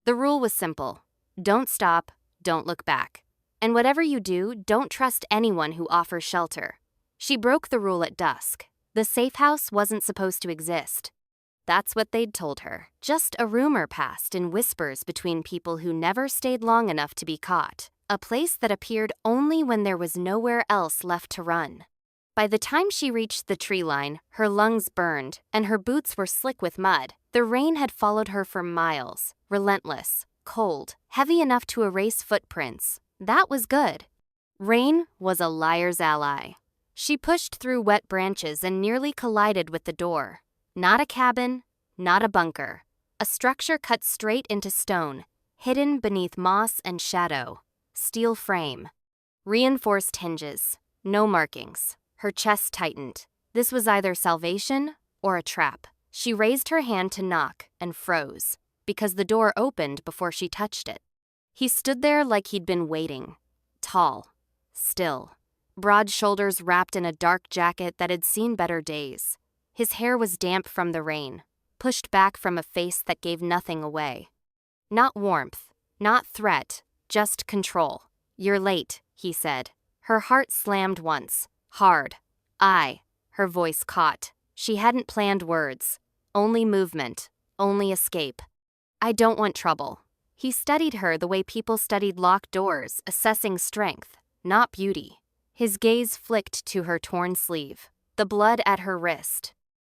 The rule was simple. Don't stop, don't look back. And whatever you do, don't trust anyone who offers shelter. She broke the rule at dusk. The safe house wasn't supposed to exist. That's what they'd told her. Just a rumor passed in whispers between people who never stayed long enough to be caught. A place that appeared only when there was nowhere else left to run. By the time she reached the tree line, her lungs burned, and her boots were slick with mud. The rain had followed her for miles, relentless, cold, heavy enough to erase footprints. That was good. Rain was a liar's ally. She pushed through wet branches and nearly collided with the door. Not a cabin, not a bunker. A structure cut straight into stone, hidden beneath moss and shadow. Steel frame. Reinforced hinges. No markings. Her chest tightened. This was either salvation or a trap. She raised her hand to knock and froze, because the door opened before she touched it. He stood there like he'd been waiting. Tall. Still. Broad shoulders wrapped in a dark jacket that had seen better days. His hair was damp from the rain, pushed back from a face that gave nothing away. Not warmth, not threat, just control. "You're late," he said. Her heart slammed once, hard. Her voice caught. She hadn't planned words. Only movement, only escape. "I don't want trouble." He studied her the way people studied locked doors, assessing strength, not beauty. His gaze flicked to her torn sleeve, the blood at her wrist.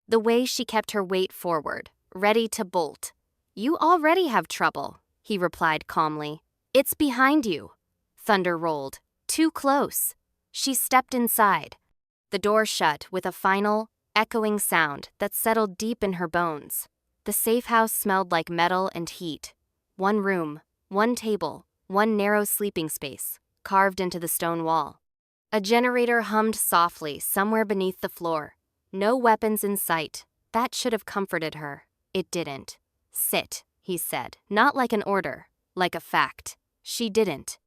The way she kept her weight forward, ready to bolt. "You already have trouble," he replied calmly. "It's behind you." Thunder rolled. Too close. She stepped inside. The door shut with a final, echoing sound that settled deep in her bones. The safe house smelled like metal and heat. One room, one table, one narrow sleeping space, carved into the stone wall. A generator hummed softly somewhere beneath the floor. No weapons in sight. That should have comforted her. It didn't. "Sit," he said, not like an order, like a fact. She didn't.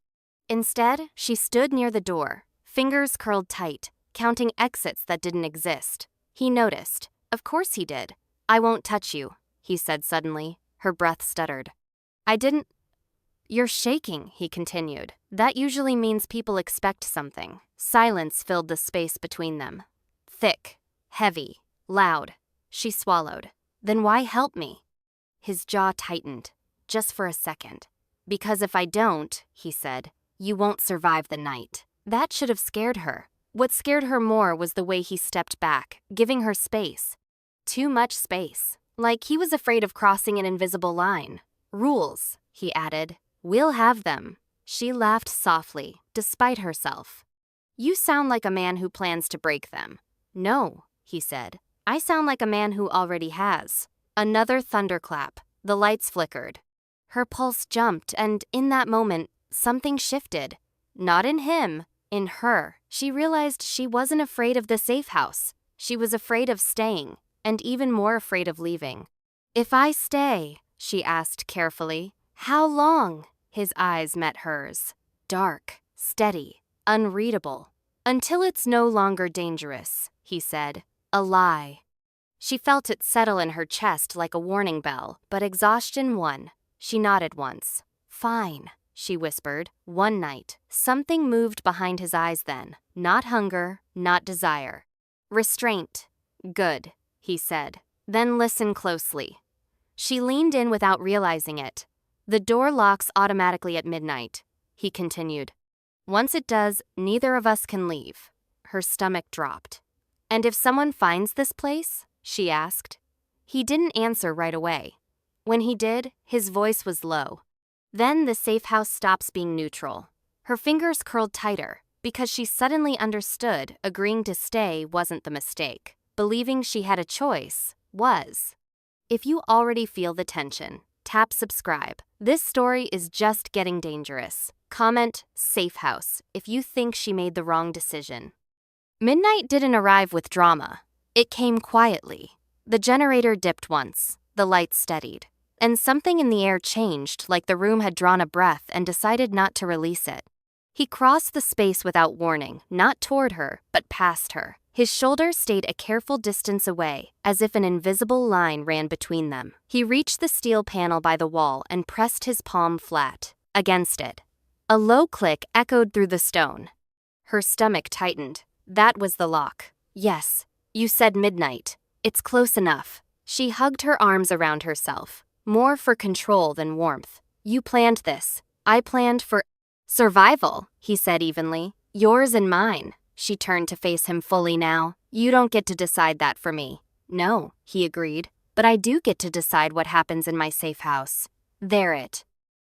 Instead, she stood near the door, fingers curled tight, counting exits that didn't exist. He noticed. Of course he did. "I won't touch you," he said suddenly. Her breath stuttered. "I didn't." "You're shaking," he continued. "That usually means people expect something." Silence filled the space between them. Thick, heavy, loud. She swallowed. "Then why help me?" His jaw tightened, just for a second. "Because if I don't," he said, "you won't survive the night." That should have scared her. What scared her more was the way he stepped back, giving her space. Too much space. Like he was afraid of crossing an invisible line. "Rules," he added. "We'll have them." She laughed softly, despite herself. "You sound like a man who plans to break them." "No," he said. "I sound like a man who already has." Another thunderclap. The lights flickered. Her pulse jumped, and in that moment, something shifted. Not in him, in her. She realized she wasn't afraid of the safe house. She was afraid of staying, and even more afraid of leaving. "If I stay," she asked carefully, "how long?" His eyes met hers. Dark, steady, unreadable. "Until it's no longer dangerous," he said. A lie. She felt it settle in her chest like a warning bell, but exhaustion won. She nodded once. "Fine," she whispered. One night, something moved behind his eyes then. Not hunger, not desire. Restraint. "Good," he said. "Then listen closely." She leaned in without realizing it. "The door locks automatically at midnight," he continued. "Once it does, neither of us can leave." Her stomach dropped. "And if someone finds this place?" she asked. He didn't answer right away. When he did, his voice was low. Then the safe house stops being neutral. Her fingers curled tighter, because she suddenly understood agreeing to stay wasn't the mistake. Believing she had a choice was. If you already feel the tension, tap subscribe. This story is just getting dangerous. Comment Safehouse if you think she made the wrong decision. Midnight didn't arrive with drama. It came quietly. The generator dipped once, the lights steadied, and something in the air changed like the room had drawn a breath and decided not to release it. He crossed the space without warning, not toward her, but past her. His shoulder stayed a careful distance away, as if an invisible line ran between them. He reached the steel panel by the wall and pressed his palm flat against it. A low click echoed through the stone. Her stomach tightened. That was the lock. Yes, you said midnight. It's close enough. She hugged her arms around herself, more for control than warmth. You planned this. I planned for survival, he said evenly. Yours and mine. She turned to face him fully now. You don't get to decide that for me. No, he agreed. But I do get to decide what happens in my safe house. There it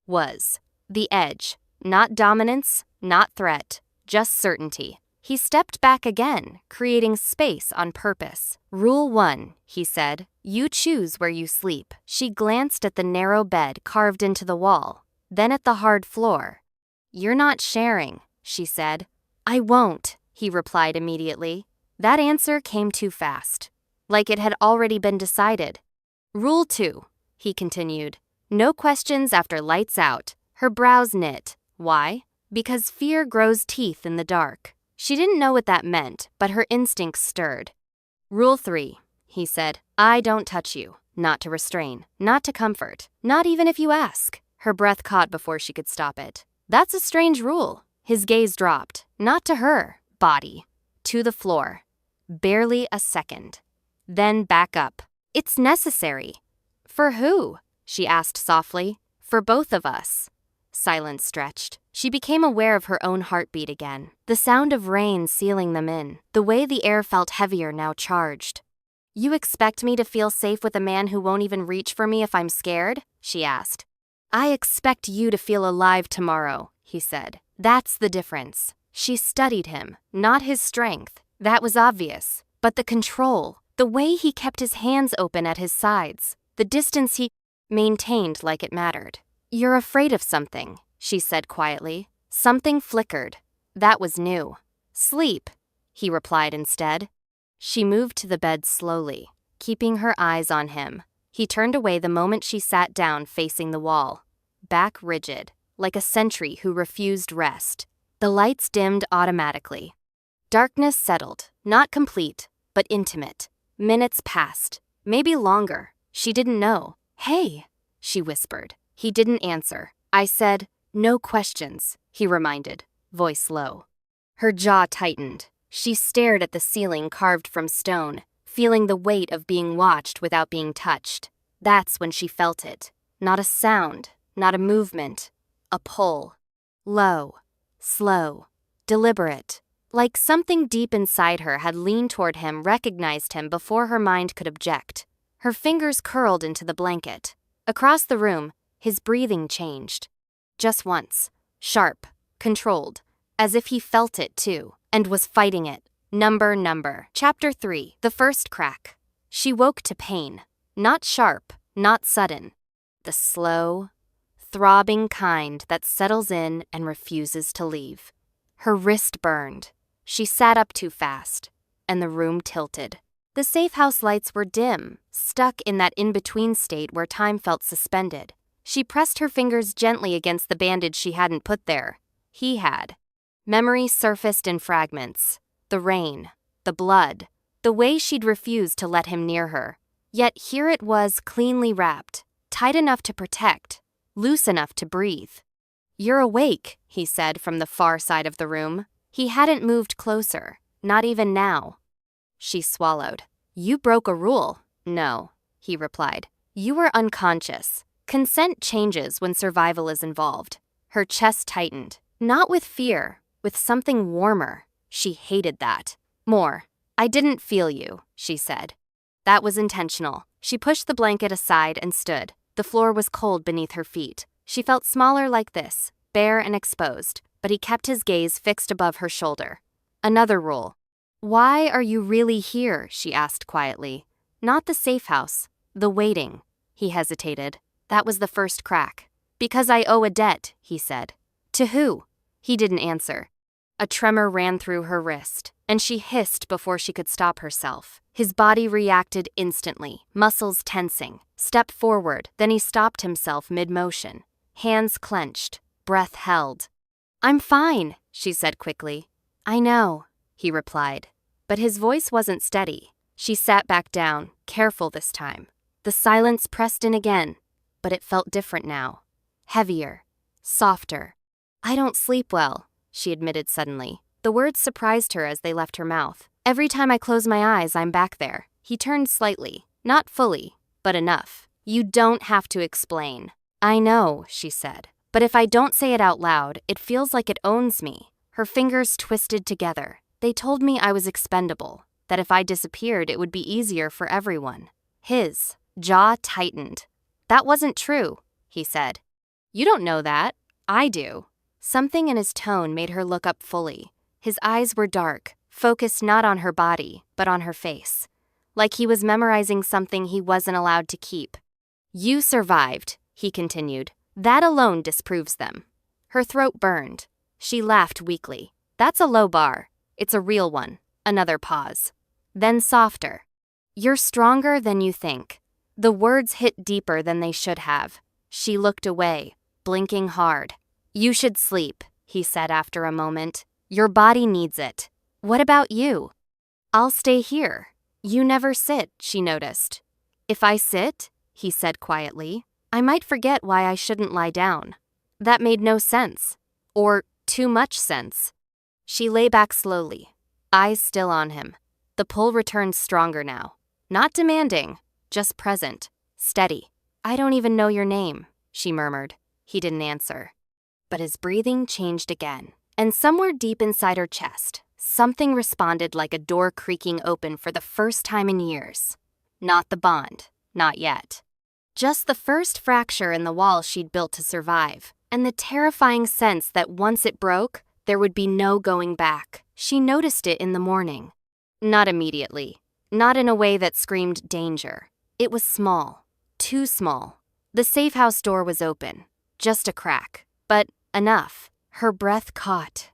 was. The edge. Not dominance, not threat, just certainty. He stepped back again, creating space on purpose. Rule 1, he said. You choose where you sleep. She glanced at the narrow bed carved into the wall, then at the hard floor. You're not sharing, she said. I won't, he replied immediately. That answer came too fast, like it had already been decided. Rule 2, he continued. No questions after lights out. Her brows knit. Why? Because fear grows teeth in the dark. She didn't know what that meant, but her instincts stirred. Rule 3, he said. I don't touch you. Not to restrain, not to comfort, not even if you ask. Her breath caught before she could stop it. That's a strange rule. His gaze dropped, not to her body, to the floor. Barely a second. Then back up. It's necessary. For who? She asked softly. For both of us. Silence stretched. She became aware of her own heartbeat again. The sound of rain sealing them in. The way the air felt heavier now charged. You expect me to feel safe with a man who won't even reach for me if I'm scared? She asked. I expect you to feel alive tomorrow, he said. That's the difference. She studied him, not his strength. That was obvious. But the control, the way he kept his hands open at his sides, the distance he maintained like it mattered. You're afraid of something, she said quietly. Something flickered. That was new. Sleep, he replied instead. She moved to the bed slowly, keeping her eyes on him. He turned away the moment she sat down facing the wall, back rigid, like a sentry who refused rest. The lights dimmed automatically. Darkness settled, not complete, but intimate. Minutes passed, maybe longer. She didn't know. Hey, she whispered. He didn't answer. I said, no questions, he reminded, voice low. Her jaw tightened. She stared at the ceiling carved from stone, feeling the weight of being watched without being touched. That's when she felt it. Not a sound, not a movement. A pull. Low, slow, deliberate. Like something deep inside her had leaned toward him, recognized him before her mind could object. Her fingers curled into the blanket. Across the room, his breathing changed. Just once. Sharp, controlled, as if he felt it too, and was fighting it. Number. Chapter 3. The first crack. She woke to pain. Not sharp, not sudden. The slow, throbbing kind that settles in and refuses to leave. Her wrist burned. She sat up too fast, and the room tilted. The safe house lights were dim, stuck in that in-between state where time felt suspended. She pressed her fingers gently against the bandage she hadn't put there. He had. Memory surfaced in fragments. The rain, the blood, the way she'd refused to let him near her. Yet here it was, cleanly wrapped, tight enough to protect, loose enough to breathe. You're awake, he said from the far side of the room. He hadn't moved closer, not even now. She swallowed. You broke a rule. No, he replied. You were unconscious. Consent changes when survival is involved. Her chest tightened, not with fear, with something warmer. She hated that. More. I didn't feel you, she said. That was intentional. She pushed the blanket aside and stood. The floor was cold beneath her feet. She felt smaller like this, bare and exposed, but he kept his gaze fixed above her shoulder. Another rule. Why are you really here? She asked quietly. Not the safe house, the waiting. He hesitated. That was the first crack. Because I owe a debt, he said. To who? He didn't answer. A tremor ran through her wrist, and she hissed before she could stop herself. His body reacted instantly, muscles tensing. Step forward, then he stopped himself mid-motion. Hands clenched, breath held. I'm fine, she said quickly. I know, he replied. But his voice wasn't steady. She sat back down, careful this time. The silence pressed in again, but it felt different now. Heavier. Softer. I don't sleep well, she admitted suddenly. The words surprised her as they left her mouth. Every time I close my eyes, I'm back there. He turned slightly. Not fully, but enough. You don't have to explain. I know, she said. But if I don't say it out loud, it feels like it owns me. Her fingers twisted together. They told me I was expendable, that if I disappeared, it would be easier for everyone. His jaw tightened. That wasn't true, he said. You don't know that. I do. Something in his tone made her look up fully. His eyes were dark, focused not on her body, but on her face. Like he was memorizing something he wasn't allowed to keep. You survived, he continued. That alone disproves them. Her throat burned. She laughed weakly. That's a low bar. It's a real one. Another pause. Then softer. You're stronger than you think. The words hit deeper than they should have. She looked away, blinking hard. You should sleep, he said after a moment. Your body needs it. What about you? I'll stay here. You never sit, she noticed. If I sit, he said quietly, I might forget why I shouldn't lie down. That made no sense. Or too much sense. She lay back slowly, eyes still on him. The pull returned stronger now. Not demanding, just present, steady. I don't even know your name, she murmured. He didn't answer. But his breathing changed again. And somewhere deep inside her chest, something responded like a door creaking open for the first time in years. Not the bond, not yet. Just the first fracture in the wall she'd built to survive, and the terrifying sense that once it broke, there would be no going back. She noticed it in the morning. Not immediately. Not in a way that screamed danger. It was small. Too small. The Safehouse door was open. Just a crack. But enough. Her breath caught.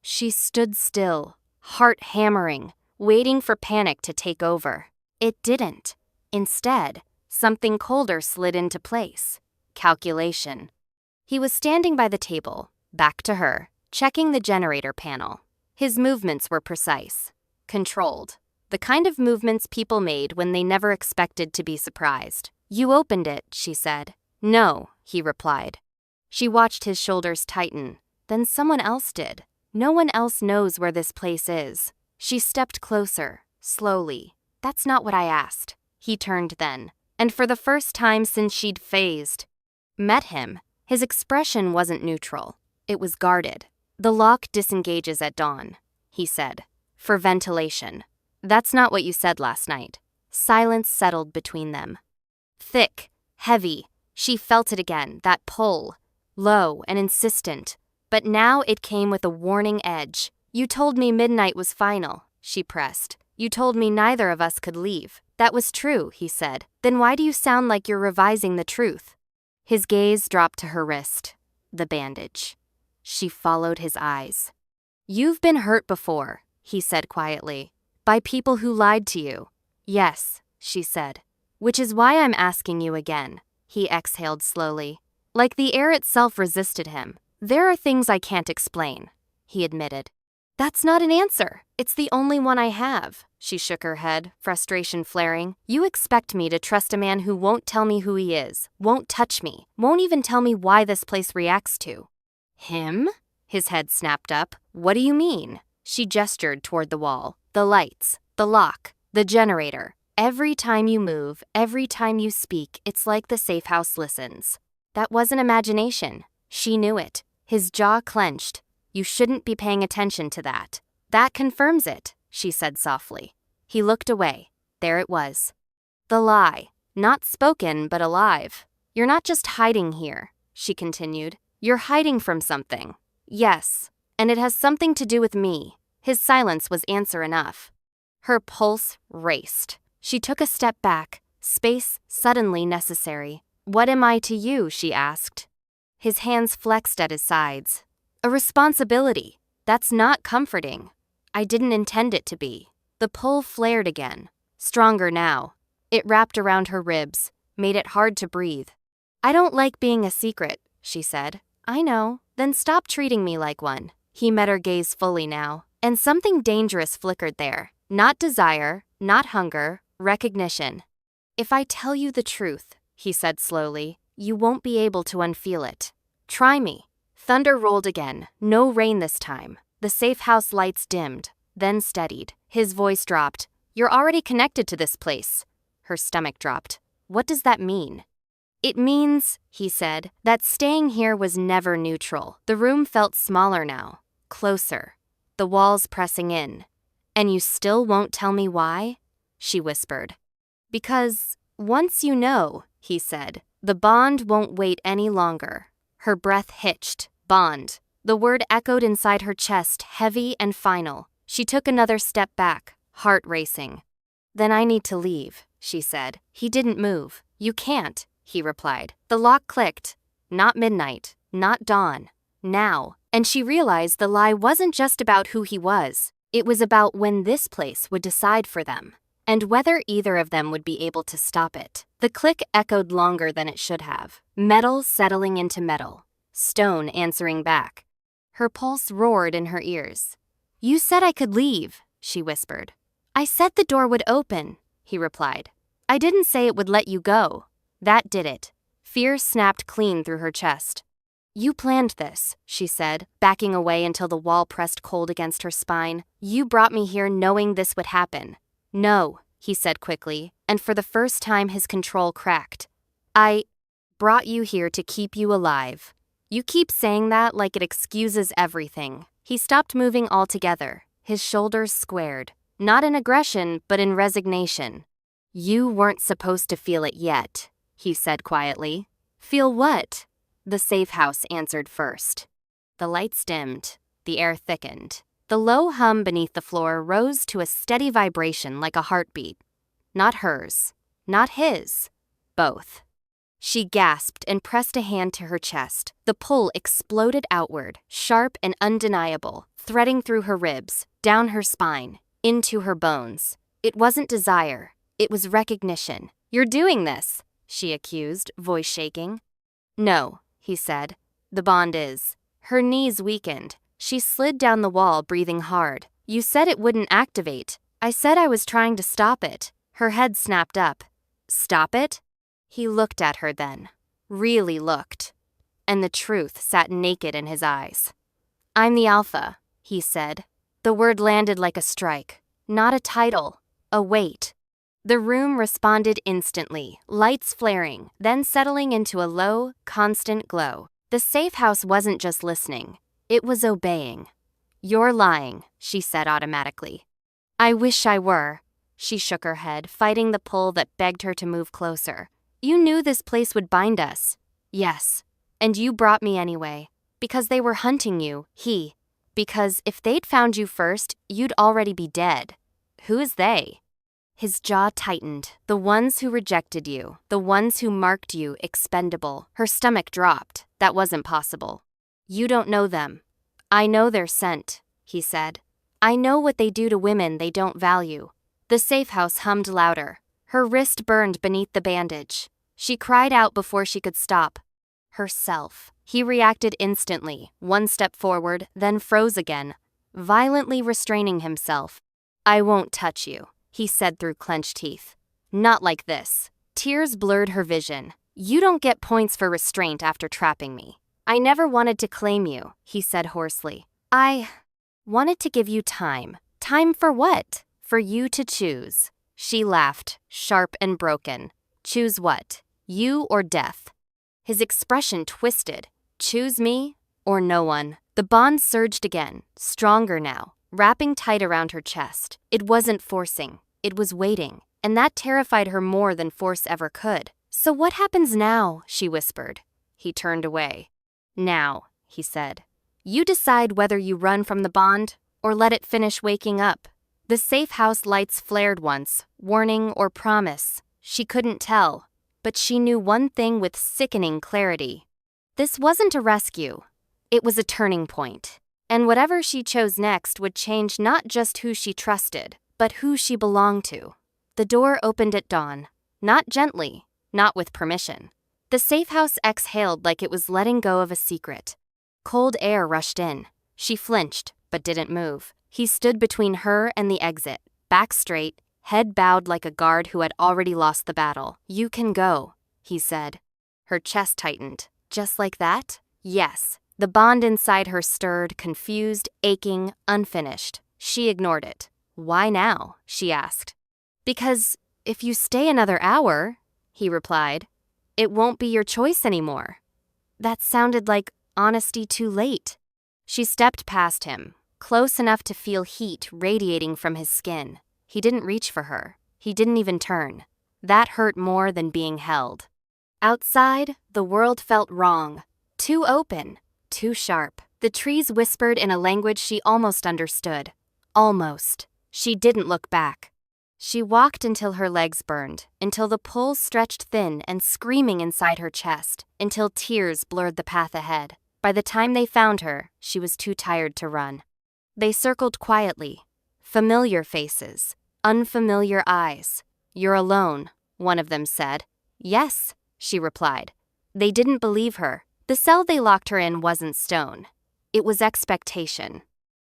She stood still, heart hammering, waiting for panic to take over. It didn't. Instead, something colder slid into place. Calculation. He was standing by the table, back to her, checking the generator panel. His movements were precise, controlled, the kind of movements people made when they never expected to be surprised. You opened it, she said. No, he replied. She watched his shoulders tighten. Then someone else did. No one else knows where this place is. She stepped closer, slowly. That's not what I asked. He turned then, and for the first time since she'd met him, his expression wasn't neutral. It was guarded. The lock disengages at dawn, he said. For ventilation. That's not what you said last night. Silence settled between them. Thick, heavy. She felt it again, that pull. Low and insistent. But now it came with a warning edge. You told me midnight was final, she pressed. You told me neither of us could leave. That was true, he said. Then why do you sound like you're revising the truth? His gaze dropped to her wrist. The bandage. She followed his eyes. You've been hurt before, he said quietly. By people who lied to you. Yes, she said. Which is why I'm asking you again. He exhaled slowly. Like the air itself resisted him. There are things I can't explain, he admitted. That's not an answer. It's the only one I have. She shook her head, frustration flaring. You expect me to trust a man who won't tell me who he is, won't touch me, won't even tell me why this place reacts to. Him? His head snapped up. What do you mean? She gestured toward the wall. The lights, the lock, the generator. Every time you move, every time you speak, it's like the Safehouse listens. That wasn't imagination. She knew it. His jaw clenched. You shouldn't be paying attention to that. That confirms it, she said softly. He looked away. There it was. The lie. Not spoken, but alive. You're not just hiding here, she continued. You're hiding from something. Yes, and it has something to do with me. His silence was answer enough. Her pulse raced. She took a step back, space suddenly necessary. What am I to you, she asked. His hands flexed at his sides. A responsibility. That's not comforting. I didn't intend it to be. The pull flared again, stronger now. It wrapped around her ribs, made it hard to breathe. I don't like being a secret, she said. I know, Then stop treating me like one. He met her gaze fully now, and something dangerous flickered there. Not desire, not hunger, recognition. If I tell you the truth, he said slowly, you won't be able to unfeel it. Try me. Thunder rolled again, no rain this time. The safe house lights dimmed, then steadied. His voice dropped. You're already connected to this place. Her stomach dropped. What does that mean? It means, he said, that staying here was never neutral. The room felt smaller now, closer, the walls pressing in. And you still won't tell me why? She whispered. Because, once you know, he said, the bond won't wait any longer. Her breath hitched. Bond. The word echoed inside her chest, heavy and final. She took another step back, heart racing. Then I need to leave, she said. He didn't move. You can't, he replied. The lock clicked. Not midnight, not dawn. Now. And she realized the lie wasn't just about who he was. It was about when this place would decide for them, and whether either of them would be able to stop it. The click echoed longer than it should have. Metal settling into metal. Stone answering back. Her pulse roared in her ears. You said I could leave, she whispered. I said the door would open, he replied. I didn't say it would let you go. That did it. Fear snapped clean through her chest. You planned this, she said, backing away until the wall pressed cold against her spine. You brought me here knowing this would happen. No, he said quickly, and for the first time his control cracked. I brought you here to keep you alive. You keep saying that like it excuses everything. He stopped moving altogether, his shoulders squared, not in aggression, but in resignation. You weren't supposed to feel it yet, he said quietly. Feel what? The safe house answered first. The lights dimmed, the air thickened. The low hum beneath the floor rose to a steady vibration like a heartbeat. Not hers, not his, both. She gasped and pressed a hand to her chest. The pull exploded outward, sharp and undeniable, threading through her ribs, down her spine, into her bones. It wasn't desire, it was recognition. You're doing this, she accused, voice shaking. No, he said. The bond is. Her knees weakened. She slid down the wall, breathing hard. You said it wouldn't activate. I said I was trying to stop it. Her head snapped up. Stop it? He looked at her then. Really looked. And the truth sat naked in his eyes. I'm the alpha, he said. The word landed like a strike. Not a title. A weight. The room responded instantly, lights flaring, then settling into a low, constant glow. The safe house wasn't just listening. It was obeying. You're lying, she said automatically. I wish I were. She shook her head, fighting the pull that begged her to move closer. You knew this place would bind us. Yes. And you brought me anyway. Because they were hunting you, Because if they'd found you first, you'd already be dead. Who is they? His jaw tightened. The ones who rejected you. The ones who marked you expendable. Her stomach dropped. That wasn't possible. You don't know them. I know their scent, he said. I know what they do to women they don't value. The safe house hummed louder. Her wrist burned beneath the bandage. She cried out before she could stop. Herself. He reacted instantly, one step forward, then froze again, violently restraining himself. I won't touch you, he said through clenched teeth. Not like this. Tears blurred her vision. You don't get points for restraint after trapping me. I never wanted to claim you, he said hoarsely. I wanted to give you time. Time for what? For you to choose. She laughed, sharp and broken. Choose what? You or death? His expression twisted. Choose me or no one. The bond surged again, stronger now, wrapping tight around her chest. It wasn't forcing, it was waiting, and that terrified her more than force ever could. So what happens now? She whispered. He turned away. Now, he said. You decide whether you run from the bond or let it finish waking up. The safe house lights flared once, warning or promise. She couldn't tell, but she knew one thing with sickening clarity. This wasn't a rescue. It was a turning point. And whatever she chose next would change not just who she trusted, but who she belonged to. The door opened at dawn. Not gently, not with permission. The safe house exhaled like it was letting go of a secret. Cold air rushed in. She flinched, but didn't move. He stood between her and the exit, back straight, head bowed like a guard who had already lost the battle. "You can go," he said. Her chest tightened. Just like that? Yes. The bond inside her stirred, confused, aching, unfinished. She ignored it. "Why now?" she asked. "Because if you stay another hour," he replied, "it won't be your choice anymore." That sounded like honesty too late. She stepped past him, close enough to feel heat radiating from his skin. He didn't reach for her. He didn't even turn. That hurt more than being held. Outside, the world felt wrong. Too open, too sharp. The trees whispered in a language she almost understood. Almost. She didn't look back. She walked until her legs burned, until the poles stretched thin and screaming inside her chest, until tears blurred the path ahead. By the time they found her, she was too tired to run. They circled quietly. Familiar faces, unfamiliar eyes. "You're alone," one of them said. "Yes," she replied. They didn't believe her. The cell they locked her in wasn't stone. It was expectation.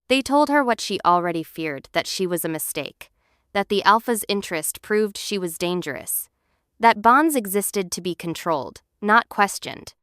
They told her what she already feared, that she was a mistake, that the Alpha's interest proved she was dangerous, that bonds existed to be controlled, not questioned.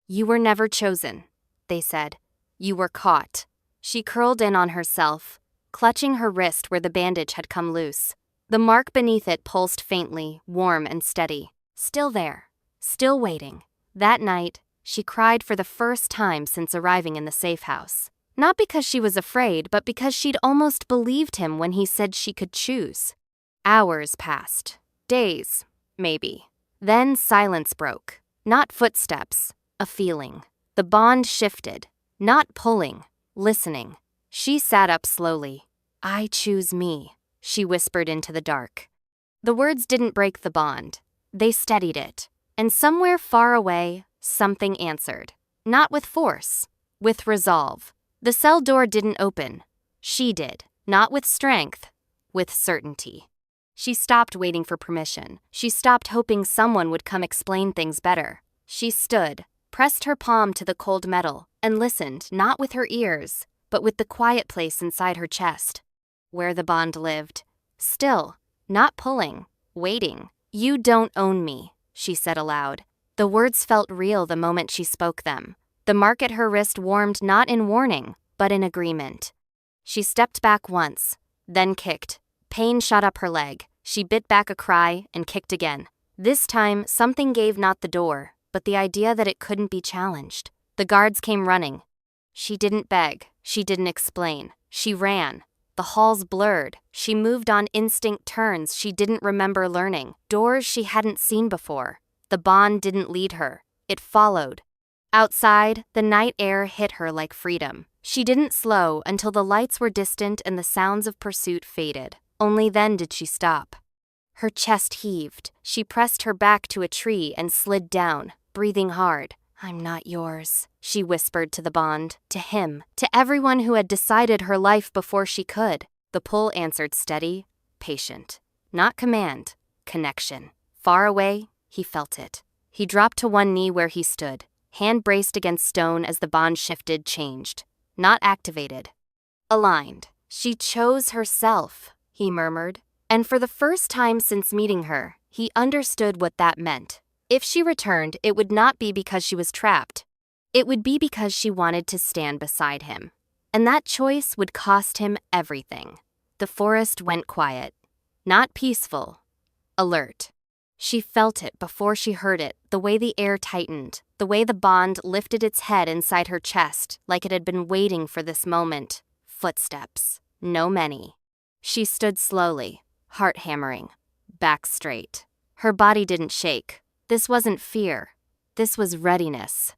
"You were never chosen," they said. "You were caught." She curled in on herself, clutching her wrist where the bandage had come loose. The mark beneath it pulsed faintly, warm and steady. Still there, still waiting. That night, she cried for the first time since arriving in the safe house. Not because she was afraid, but because she'd almost believed him when he said she could choose. Hours passed. Days, maybe. Then silence broke. Not footsteps, a feeling. The bond shifted. Not pulling, listening. She sat up slowly. "I choose me," she whispered into the dark. The words didn't break the bond. They steadied it. And somewhere far away, something answered. Not with force, with resolve. The cell door didn't open. She did. Not with strength, with certainty. She stopped waiting for permission. She stopped hoping someone would come explain things better. She stood, pressed her palm to the cold metal, and listened, not with her ears, but with the quiet place inside her chest, where the bond lived. Still, not pulling, waiting. "You don't own me," she said aloud. The words felt real the moment she spoke them. The mark at her wrist warmed not in warning, but in agreement. She stepped back once, then kicked. Pain shot up her leg. She bit back a cry and kicked again. This time, something gave not the door, but the idea that it couldn't be challenged. The guards came running. She didn't beg. She didn't explain. She ran. The halls blurred. She moved on instinct turns she didn't remember learning. Doors she hadn't seen before. The bond didn't lead her. It followed. Outside, the night air hit her like freedom. She didn't slow until the lights were distant and the sounds of pursuit faded. Only then did she stop. Her chest heaved. She pressed her back to a tree and slid down, breathing hard. "I'm not yours," she whispered to the bond, to him, to everyone who had decided her life before she could. The pull answered steady, patient. Not command, connection. Far away, he felt it. He dropped to one knee where he stood, hand braced against stone as the bond shifted, changed. Not activated. Aligned. "She chose herself," he murmured. And for the first time since meeting her, he understood what that meant. If she returned, it would not be because she was trapped. It would be because she wanted to stand beside him. And that choice would cost him everything. The forest went quiet. Not peaceful. Alert. She felt it before she heard it, the way the air tightened, the way the bond lifted its head inside her chest, like it had been waiting for this moment. Footsteps. No many. She stood slowly, heart hammering, back straight. Her body didn't shake. This wasn't fear. This was readiness.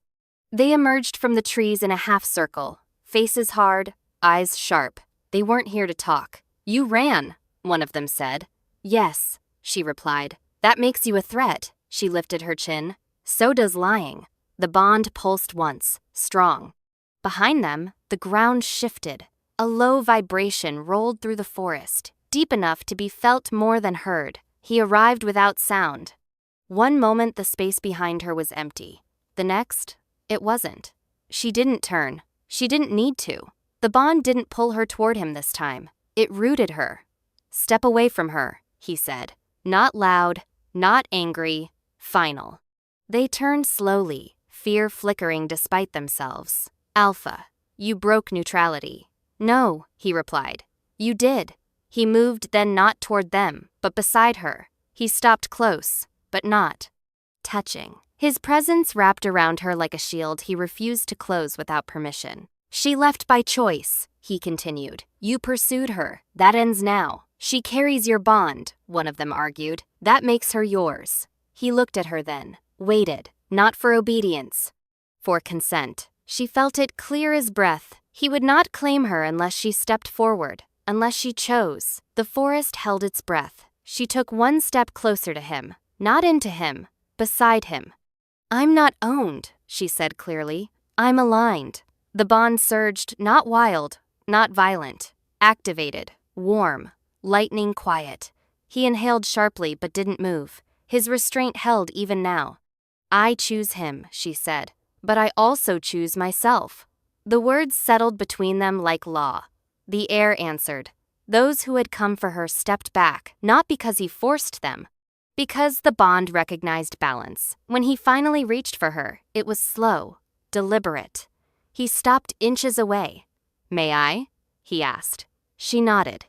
They emerged from the trees in a half circle, faces hard, eyes sharp. They weren't here to talk. "You ran," one of them said. "Yes," she replied. "That makes you a threat." She lifted her chin. "So does lying." The bond pulsed once, strong. Behind them, the ground shifted. A low vibration rolled through the forest, deep enough to be felt more than heard. He arrived without sound. One moment the space behind her was empty. The next, it wasn't. She didn't turn. She didn't need to. The bond didn't pull her toward him this time. It rooted her. "Step away from her," he said. Not loud, not angry, final. They turned slowly, fear flickering despite themselves. "Alpha, you broke neutrality." "No," he replied. "You did." He moved then not toward them, but beside her. He stopped close, but not touching. His presence wrapped around her like a shield he refused to close without permission. "She left by choice," he continued. "You pursued her. That ends now. She carries your bond," one of them argued. "That makes her yours." He looked at her then, waited, not for obedience, for consent. She felt it clear as breath. He would not claim her unless she stepped forward, unless she chose. The forest held its breath. She took one step closer to him, not into him, beside him. "I'm not owned," she said clearly. "I'm aligned." The bond surged, not wild, not violent, activated, warm, lightning quiet. He inhaled sharply but didn't move. His restraint held even now. "I choose him," she said, "but I also choose myself." The words settled between them like law. The air answered. Those who had come for her stepped back, not because he forced them, because the bond recognized balance. When he finally reached for her, it was slow, deliberate. He stopped inches away. "May I?" he asked. She nodded.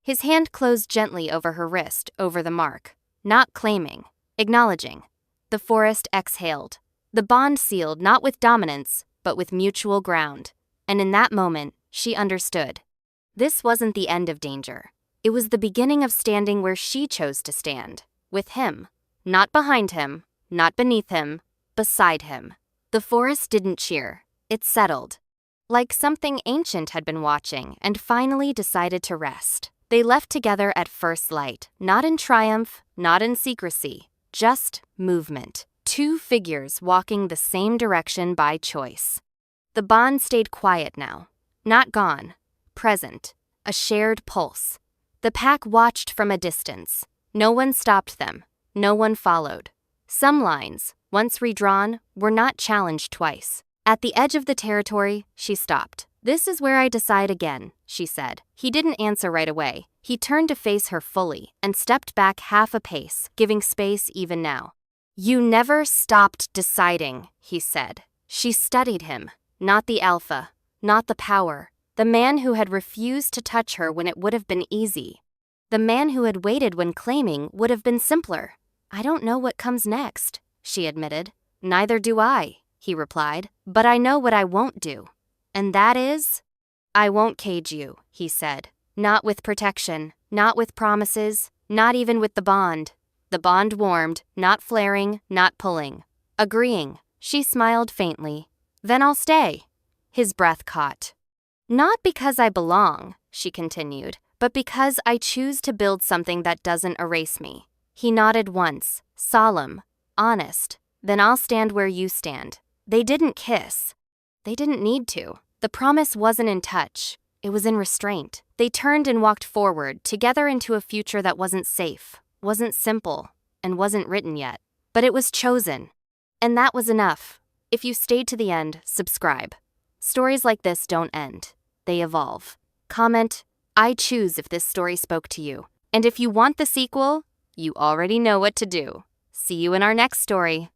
His hand closed gently over her wrist, over the mark. Not claiming, acknowledging. The forest exhaled. The bond sealed not with dominance, but with mutual ground. And in that moment, she understood. This wasn't the end of danger. It was the beginning of standing where she chose to stand. With him. Not behind him, not beneath him, beside him. The forest didn't cheer. It settled. Like something ancient had been watching and finally decided to rest. They left together at first light, not in triumph, not in secrecy, just movement. Two figures walking the same direction by choice. The bond stayed quiet now. Not gone. Present. A shared pulse. The pack watched from a distance. No one stopped them. No one followed. Some lines, once redrawn, were not challenged twice. At the edge of the territory, she stopped. "This is where I decide again," she said. He didn't answer right away. He turned to face her fully and stepped back half a pace, giving space even now. "You never stopped deciding," he said. She studied him. Not the alpha, not the power. The man who had refused to touch her when it would have been easy. The man who had waited when claiming would have been simpler. "I don't know what comes next," she admitted. "Neither do I," he replied. "But I know what I won't do. And that is?" "I won't cage you," he said. "Not with protection, not with promises, not even with the bond." The bond warmed, not flaring, not pulling. Agreeing. She smiled faintly. "Then I'll stay." His breath caught. "Not because I belong," she continued, "but because I choose to build something that doesn't erase me." He nodded once, solemn, honest. "Then I'll stand where you stand." They didn't kiss. They didn't need to. The promise wasn't in touch. It was in restraint. They turned and walked forward, together into a future that wasn't safe, wasn't simple, and wasn't written yet. But it was chosen. And that was enough. If you stayed to the end, subscribe. Stories like this don't end. They evolve. Comment, "I choose" if this story spoke to you. And if you want the sequel, you already know what to do. See you in our next story.